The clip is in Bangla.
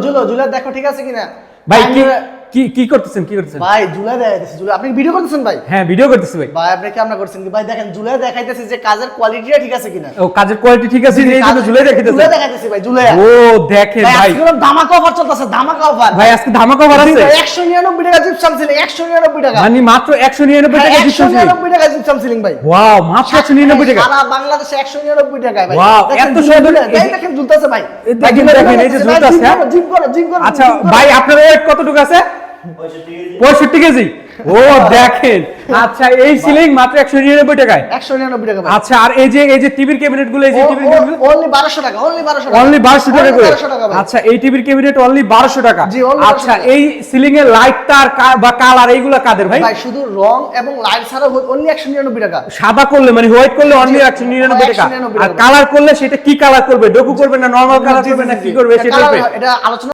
জুলা দেখো ঠিক আছে কিনা ভাই কি করতেছেন ভাই জুলা দেখাইতেছি জুলা আপনি ভিডিও করতেছেন ভাই? হ্যাঁ ভিডিও করতেছি ভাই। ভাই আপনি ক্যামেরা করছেন কি ভাই? দেখেন জুলা দেখাইতেছি যে কাজের কোয়ালিটিটা ঠিক আছে কিনা। ও কাজের কোয়ালিটি ঠিক আছে এই জন্য জুলাই দেখাইতেছেন। জুলা দেখাইতেছি ভাই জুলা। ও দেখেন ভাই আজকে ধামাকা অফার চলতেছে, ধামাকা অফার ভাই। আজকে ধামাকা অফার আছে 199 টাকা জিপসাম সিলিং, 199 টাকা মানে মাত্র 199 টাকা জিপসাম সিলিং। 199 টাকা জিপসাম সিলিং ভাই। ওয়াও মাত্র 199 টাকা সারা বাংলাদেশে 199 টাকায় ভাই। ওয়াও এত সুন্দর। এই দেখেন ঝুলতেছে ভাই। দেখেন এই যে ঝুলতেছে। জিপ করো আচ্ছা ভাই আপনার ওয়েট কতটুকু আছে? 65 কেজি। ও দেখেন আচ্ছা এই সিলিং মাত্র 199 টাকায়। 199 টাকা ভাই। আচ্ছা আর এই যে টিভির ক্যাবিনেট গুলো এই যে টিভির ক্যাবিনেট অনলি 1200 টাকা, অনলি 1200 টাকা, অনলি 1200 টাকা করে। 1200 টাকা ভাই। আচ্ছা এই টিভির ক্যাবিনেট অনলি 1200 টাকা। জি, only 1200 আচ্ছা টাকা। এই সিলিং এর লাইট তার বা কালার এইগুলা কাদের ভাই? ভাই শুধু রং এবং লাইট ছাড়া অনলি 199 টাকা। সাদা করলে মানে হোয়াইট করলে অনলি 199 টাকা। 199 আর কালার করলে সেটা কি কালার করবে? ডোকু করবে না নরমাল কালার করবে না কি করবে সেটা এটা আলোচনা